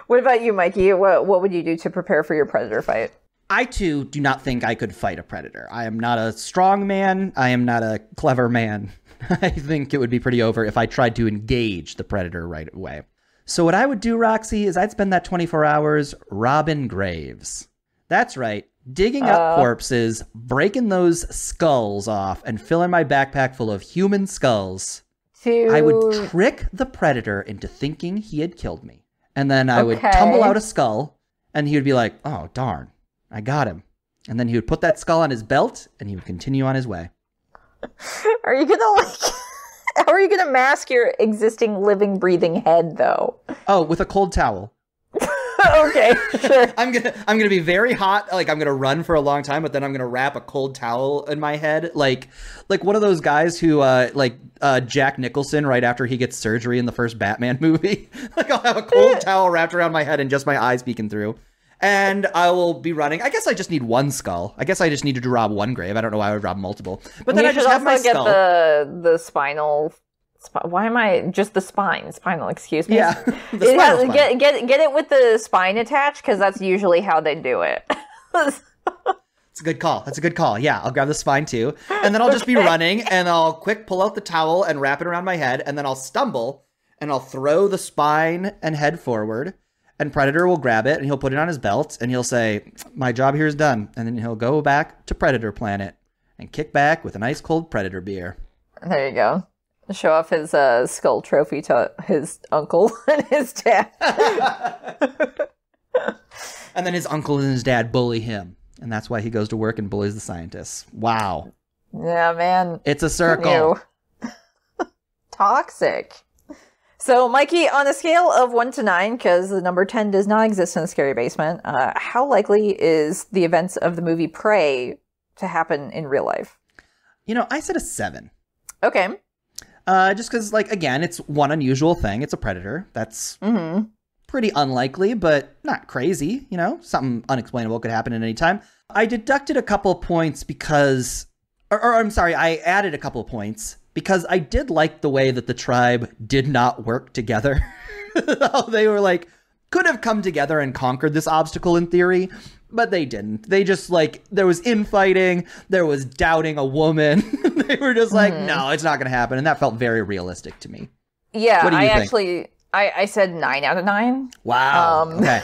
What about you, Mikey? What would you do to prepare for your predator fight? I, too, do not think I could fight a predator. I am not a strong man. I am not a clever man. I think it would be pretty over if I tried to engage the predator right away. So what I would do, Roxy, is I'd spend that 24 hours robbing graves. That's right. Digging up corpses, breaking those skulls off, and filling my backpack full of human skulls. I would trick the predator into thinking he had killed me. And then I would tumble out a skull, and he would be like, oh, darn. I got him. And then he would put that skull on his belt, and he would continue on his way. Are you gonna how are you gonna mask your existing living, breathing head, though? Oh, with a cold towel. Okay, sure. I'm gonna be very hot. Like, I'm gonna run for a long time, but then I'm gonna wrap a cold towel in my head, like one of those guys who, Jack Nicholson, right after he gets surgery in the first Batman movie. Like, I'll have a cold towel wrapped around my head and just my eyes peeking through. And I will be running. I guess I just need one skull. I guess I just needed to rob one grave. I don't know why I would rob multiple. But then I just have my skull. The spinal. Why am I just the spine? Spinal. Excuse me. Yeah. The spinal spine. Get it with the spine attached, because that's usually how they do it. It's a good call. That's a good call. Yeah, I'll grab the spine too, and then I'll just be running, and I'll quick pull out the towel and wrap it around my head, and then I'll stumble, and I'll throw the spine and head forward. And Predator will grab it, and he'll put it on his belt, and he'll say, my job here is done. And then he'll go back to Predator Planet and kick back with a nice cold Predator beer. There you go. Show off his skull trophy to his uncle and his dad. And then his uncle and his dad bully him. And that's why he goes to work and bullies the scientists. Wow. Yeah, man. It's a circle. Toxic. So, Mikey, on a scale of 1 to 9, because the number 10 does not exist in the Scary Basement, how likely is the events of the movie Prey to happen in real life? You know, I said a 7. Okay. Just because, like, again, it's one unusual thing. It's a predator. That's pretty unlikely, but not crazy. You know, something unexplainable could happen at any time. I deducted a couple points because, or I'm sorry, I added a couple points because I did like the way that the tribe did not work together. They were like, could have come together and conquered this obstacle in theory, but they didn't. They just, like, there was infighting, there was doubting a woman. They were just like, no, it's not going to happen. And that felt very realistic to me. Yeah, I actually, I said 9 out of 9. Wow. Okay.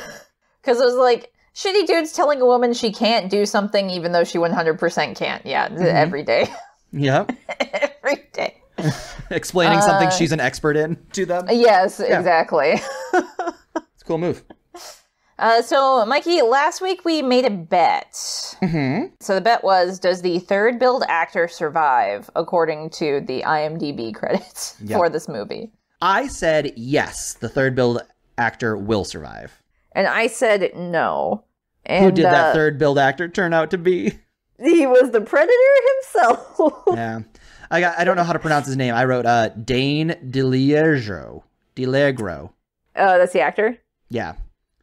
Because it was like, shitty dudes telling a woman she can't do something even though she 100% can't. Yeah, every day. Yep. Every day. Explaining something she's an expert in to them. Yes, exactly. It's a cool move. So, Mikey, last week we made a bet. So the bet was, does the third build actor survive, according to the IMDb credits for this movie? I said yes, the third build actor will survive. And I said no. And, who did that third build actor turn out to be? He was the Predator himself. Yeah. I don't know how to pronounce his name. I wrote Dane DeLiegro. That's the actor? Yeah.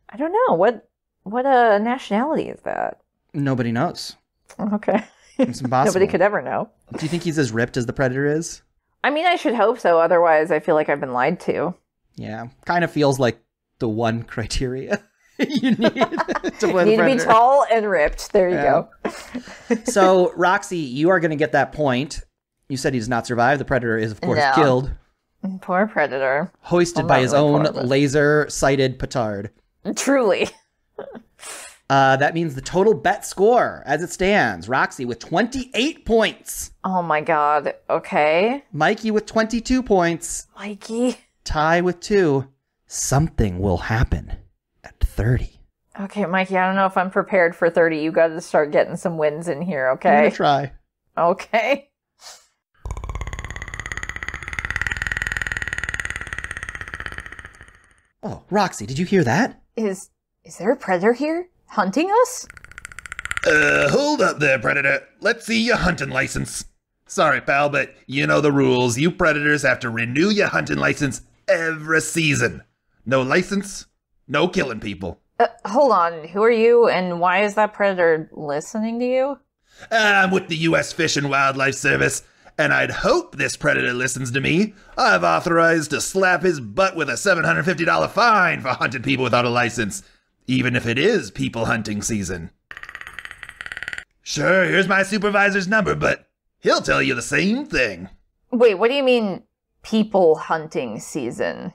I don't know. What nationality is that? Nobody knows. Okay. It's impossible. Nobody could ever know. Do you think he's as ripped as the Predator is? I mean, I should hope so. Otherwise, I feel like I've been lied to. Yeah. Kind of feels like the one criteria you need to play the Predator. Need to be tall and ripped. There you go. So, Roxy, you are going to get that point. You said he does not survive. The Predator is, of course, killed. Poor Predator. Hoisted by his own laser-sighted petard. Truly. That means the total bet score as it stands. Roxy with 28 points. Oh my god. Okay. Mikey with 22 points. Mikey. Ty with 2. Something will happen at 30. Okay, Mikey, I don't know if I'm prepared for 30. You got to start getting some wins in here, okay? I'm going to try. Okay. Oh, Roxy, did you hear that? Is there a predator here? Hunting us? Hold up there, Predator. Let's see your hunting license. Sorry, pal, but you know the rules. You Predators have to renew your hunting license every season. No license, no killing people. Hold on. Who are you, and why is that predator listening to you? I'm with the U.S. Fish and Wildlife Service, and I'd hope this predator listens to me. I've authorized to slap his butt with a $750 fine for hunting people without a license, even if it is people hunting season. Sure, here's my supervisor's number, but he'll tell you the same thing. Wait, what do you mean, people hunting season?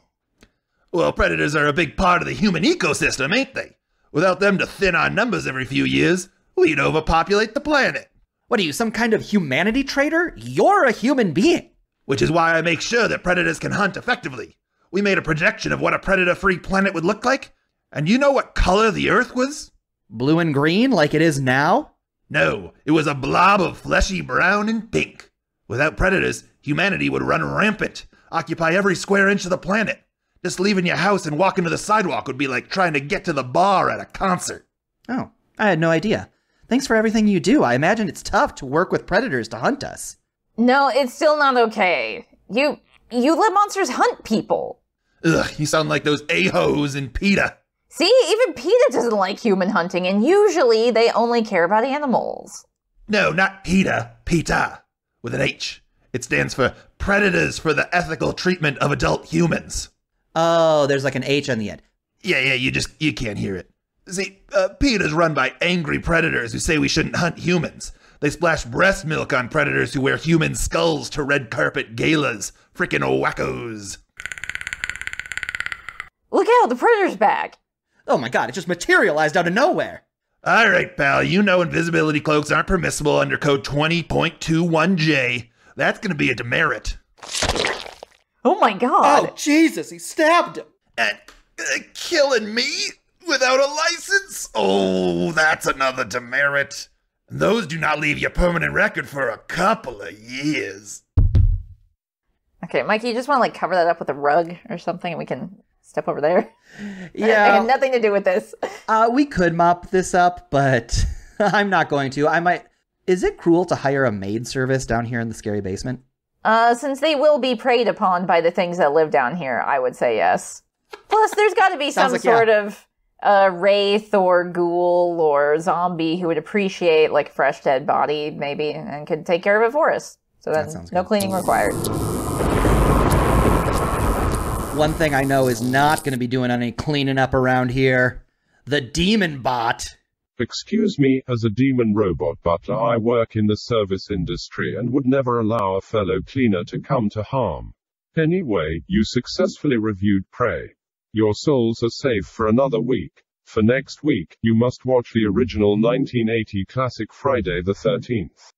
Well, predators are a big part of the human ecosystem, ain't they? Without them to thin our numbers every few years, we'd overpopulate the planet. What are you, some kind of humanity traitor? You're a human being. Which is why I make sure that predators can hunt effectively. We made a projection of what a predator-free planet would look like, and you know what color the Earth was? Blue and green like it is now? No, it was a blob of fleshy brown and pink. Without predators, humanity would run rampant, occupy every square inch of the planet. Just leaving your house and walking to the sidewalk would be like trying to get to the bar at a concert. Oh, I had no idea. Thanks for everything you do. I imagine it's tough to work with predators to hunt us. No, it's still not okay. You let monsters hunt people. Ugh, you sound like those a-hoes in PETA. See, even PETA doesn't like human hunting, and usually they only care about animals. No, not PETA, PETA, with an H. It stands for Predators for the Ethical Treatment of Adult Humans. Oh, there's like an H on the end. Yeah, you can't hear it. See, PETA's run by angry predators who say we shouldn't hunt humans. They splash breast milk on predators who wear human skulls to red carpet galas. Frickin' wackos. Look out, the predator's back. Oh my god, it just materialized out of nowhere. All right, pal, you know invisibility cloaks aren't permissible under code 20.21J. That's gonna be a demerit. Oh my god. Oh, Jesus, he stabbed him. And killing me without a license? Oh, that's another demerit. Those do not leave your permanent record for a couple of years. Okay, Mikey, you just want to like cover that up with a rug or something and we can step over there? Yeah. I have nothing to do with this. We could mop this up, but I'm not going to. I might. Is it cruel to hire a maid service down here in the scary basement? Since they will be preyed upon by the things that live down here, I would say yes. Plus, there's got to be some sort of wraith or ghoul or zombie who would appreciate like a fresh dead body, maybe, and could take care of it for us. So then, no cleaning required. One thing I know is not going to be doing any cleaning up around here. The demon bot. Excuse me, as a demon robot butler, I work in the service industry and would never allow a fellow cleaner to come to harm. Anyway, you successfully reviewed Prey. Your souls are safe for another week. For next week, you must watch the original 1980 classic Friday the 13th.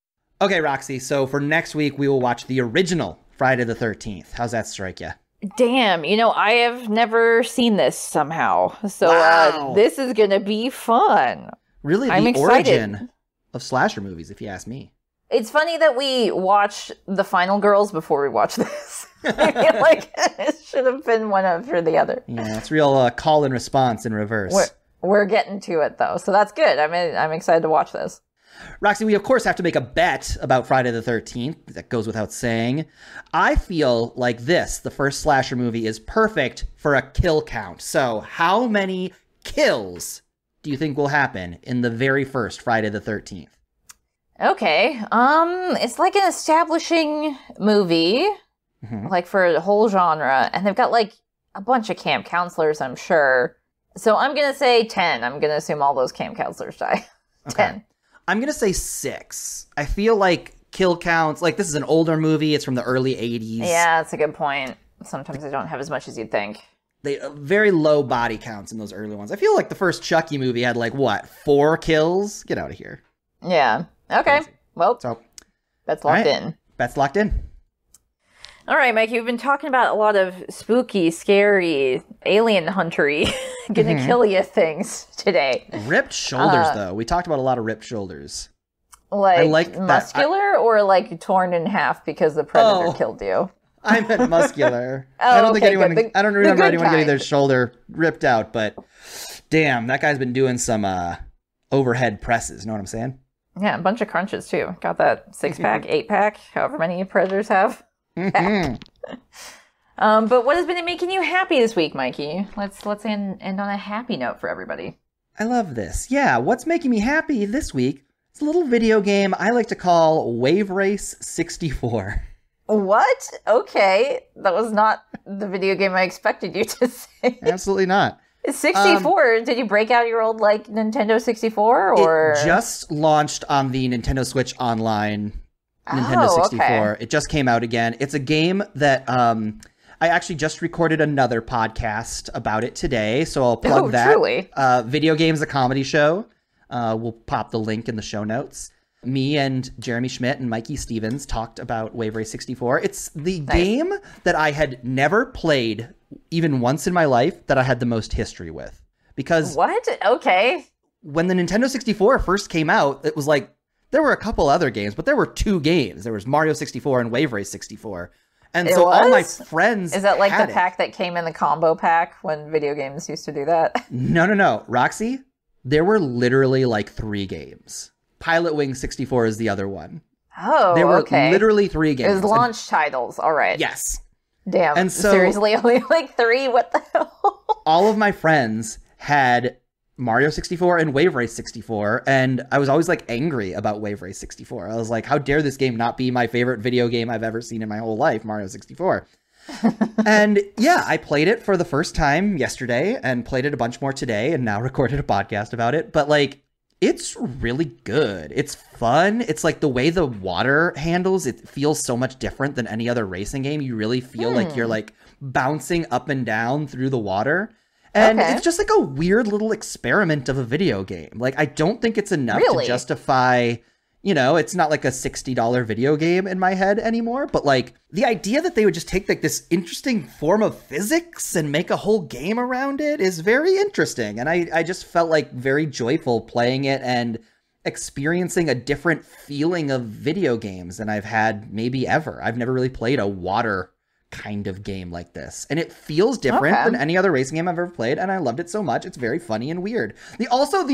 Okay, Roxy, so for next week, we will watch the original Friday the 13th. How's that strike you? Damn, I have never seen this somehow. So Wow. This is going to be fun. Really, I'm the excited. origin of slasher movies, if you ask me. It's funny that we watch The Final Girls before we watch this. I feel like it should have been one after the other. Yeah, it's real call and response in reverse. We're getting to it, though, so that's good. I'm excited to watch this. Roxy, we of course have to make a bet about Friday the 13th. That goes without saying. I feel like this, the first slasher movie, is perfect for a kill count. So how many kills do you think will happen in the very first Friday the 13th? Okay, it's like an establishing movie, like for the whole genre, and they've got like a bunch of camp counselors, I'm sure. So I'm gonna say 10. I'm gonna assume all those camp counselors die. Okay. 10. I'm going to say 6. I feel like kill counts, like this is an older movie. It's from the early 80s. Yeah, that's a good point. Sometimes they don't have as much as you'd think. they very low body counts in those early ones. I feel like the first Chucky movie had like, what, 4 kills? Get out of here. Yeah. Okay. Crazy. Well, So, that's locked all right. in. That's locked in. All right, Mike, you've been talking about a lot of spooky, scary, alien huntery, gonna kill you things today. Ripped shoulders, though. We talked about a lot of ripped shoulders. Like muscular or like torn in half because the predator killed you? I meant muscular. I don't think anyone. I don't remember anyone getting their shoulder ripped out, but damn, that guy's been doing some overhead presses. You know what I'm saying? Yeah, a bunch of crunches too. Got that 6-pack, 8-pack, however many predators have. But what has been making you happy this week, Mikey? Let's end on a happy note for everybody. I love this. Yeah, what's making me happy this week? It's a little video game I like to call Wave Race 64. What? Okay, that was not the video game I expected you to say. Absolutely not. 64? Did you break out your old like Nintendo 64 or? It just launched on the Nintendo Switch Online. Nintendo 64. Okay. It just came out again. It's a game that I actually just recorded another podcast about it today, so I'll plug that. Truly? Video Games, a comedy show. We'll pop the link in the show notes. Me and Jeremy Schmidt and Mikey Stevens talked about Wave Race 64. It's the game that I had never played even once in my life that I had the most history with. Because what? Okay. When the Nintendo 64 first came out, it was like, there were a couple other games, but there were 2 games. There was Mario 64 and Wave Race 64. And so all my friends Is that like had the pack that came in the combo pack when video games used to do that? No. Roxy, there were literally like 3 games. Pilot Wing 64 is the other one. Oh, there were literally 3 games. It was launch titles. All right. Yes. Damn. And so, seriously, only like 3? What the hell? All of my friends had Mario 64 and Wave Race 64, and I was always like angry about Wave Race 64. I was like, how dare this game not be my favorite video game I've ever seen in my whole life, Mario 64. And yeah, I played it for the first time yesterday and played it a bunch more today and now recorded a podcast about it. But like, it's really good. It's fun. It's like the way the water handles, it feels so much different than any other racing game. You really feel like you're like bouncing up and down through the water. And it's just like a weird little experiment of a video game. Like, I don't think it's enough to justify, you know, it's not like a $60 video game in my head anymore. But like the idea that they would just take like this interesting form of physics and make a whole game around it is very interesting. And I just felt like very joyful playing it and experiencing a different feeling of video games than I've had maybe ever. I've never really played a water kind of game like this, and it feels different than any other racing game I've ever played, and I loved it so much. It's very funny and weird. The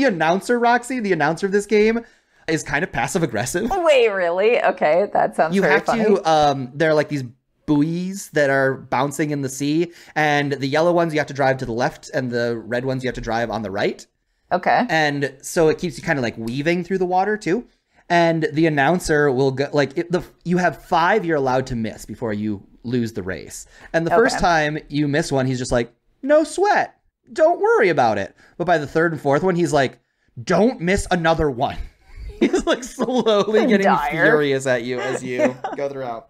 announcer, Roxy, the announcer of this game, is kind of passive aggressive. Wait, really? Okay, that sounds very funny. You have to there are like these buoys that are bouncing in the sea, and the yellow ones you have to drive to the left, and the red ones you have to drive on the right. Okay. And so it keeps you kind of like weaving through the water too. And the announcer will go like you have 5 you're allowed to miss before you lose the race. And the first time you miss one, he's just like, no sweat. Don't worry about it. But by the 3rd and 4th one, he's like, don't miss another one. He's like slowly getting furious at you as you go throughout.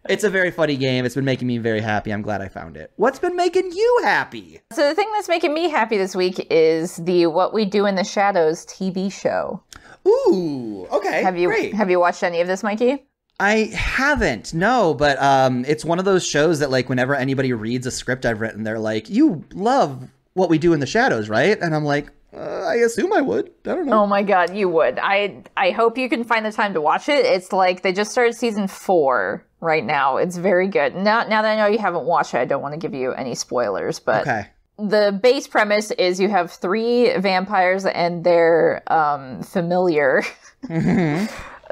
It's a very funny game. It's been making me very happy. I'm glad I found it. What's been making you happy? So the thing that's making me happy this week is the What We Do in the Shadows TV show. Ooh, okay. Have you watched any of this, Mikey? I haven't, no, but it's one of those shows that like whenever anybody reads a script I've written, they're like, you love What We Do in the Shadows, right? And I'm like, I assume I would. I don't know. Oh my God, you would. I hope you can find the time to watch it. It's like they just started season 4 right now. It's very good. Now that I know you haven't watched it, I don't want to give you any spoilers, but the base premise is you have 3 vampires and their familiar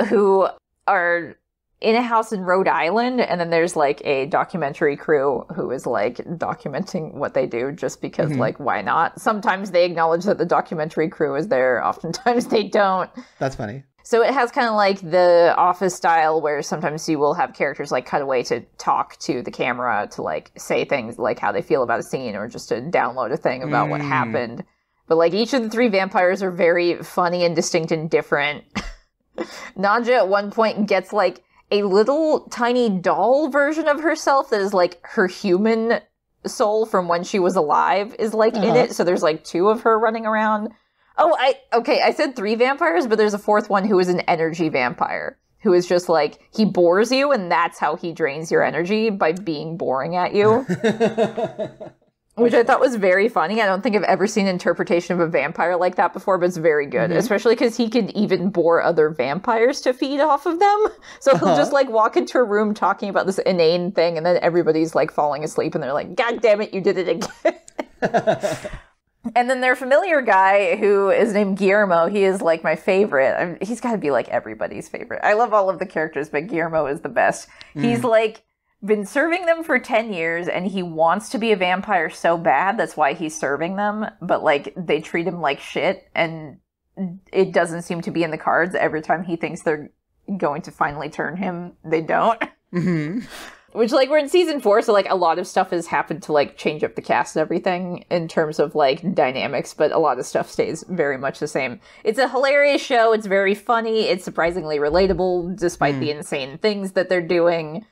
who are in a house in Rhode Island, and then there's like a documentary crew who is like documenting what they do just because like why not? Sometimes they acknowledge that the documentary crew is there, oftentimes they don't. That's funny. So it has kind of like the Office style where sometimes you will have characters like cut away to talk to the camera to like say things like how they feel about a scene or just to download a thing about what happened. But like each of the 3 vampires are very funny and distinct and different. Nadja at one point gets like a little tiny doll version of herself that is like her human soul from when she was alive is like in it. So there's like 2 of her running around. Oh, I said 3 vampires, but there's a 4th one who is an energy vampire, who is just like, he bores you, and that's how he drains your energy, by being boring at you. Which I thought was very funny. I don't think I've ever seen an interpretation of a vampire like that before, but it's very good. Especially because he can even bore other vampires to feed off of them. So he'll just like walk into a room talking about this inane thing, and then everybody's like falling asleep, and they're like, God damn it, you did it again. And then their familiar guy, who is named Guillermo, he is like my favorite. He's got to be like everybody's favorite. I love all of the characters, but Guillermo is the best. He's like been serving them for 10 years, and he wants to be a vampire so bad. That's why he's serving them. But like, they treat him like shit, and it doesn't seem to be in the cards. Every time he thinks they're going to finally turn him, they don't. Which, like, we're in season 4, so, like, a lot of stuff has happened to, like, change up the cast and everything in terms of, like, dynamics, but a lot of stuff stays very much the same. It's a hilarious show. It's very funny. It's surprisingly relatable, despite the insane things that they're doing.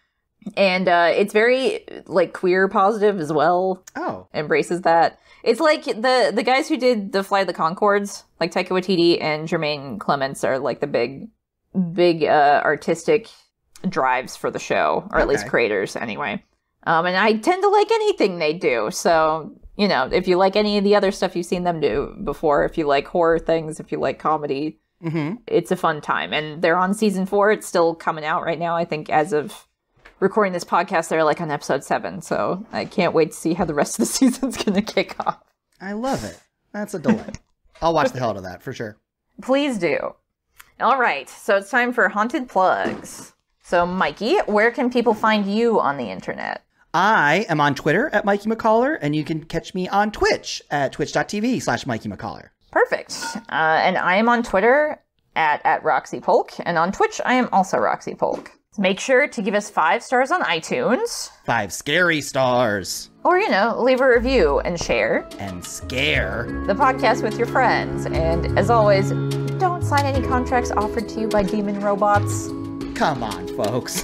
And it's very, like, queer positive as well. Oh. Embraces that. It's like the guys who did the Flight of the Conchords, like Taika Waititi and Jermaine Clements, are, like, the big artistic drives for the show, or at least creators anyway. And I tend to like anything they do. So, you know, if you like any of the other stuff you've seen them do before, if you like horror things, if you like comedy, it's a fun time. And they're on season 4. It's still coming out right now. I think as of recording this podcast, they're like on episode 7. So I can't wait to see how the rest of the season's going to kick off. I love it. That's a delight. I'll watch the hell out of that for sure. Please do. All right. So it's time for Haunted Plugs. So, Mikey, where can people find you on the internet? I am on Twitter at Mikey McCollar, and you can catch me on Twitch at twitch.tv/Mikey McCollar. Perfect. And I am on Twitter at Roxy Polk, and on Twitch, I am also Roxy Polk. Make sure to give us 5 stars on iTunes. 5 scary stars. Or, you know, leave a review and share. And scare the podcast with your friends. And as always, don't sign any contracts offered to you by demon robots. Come on, folks.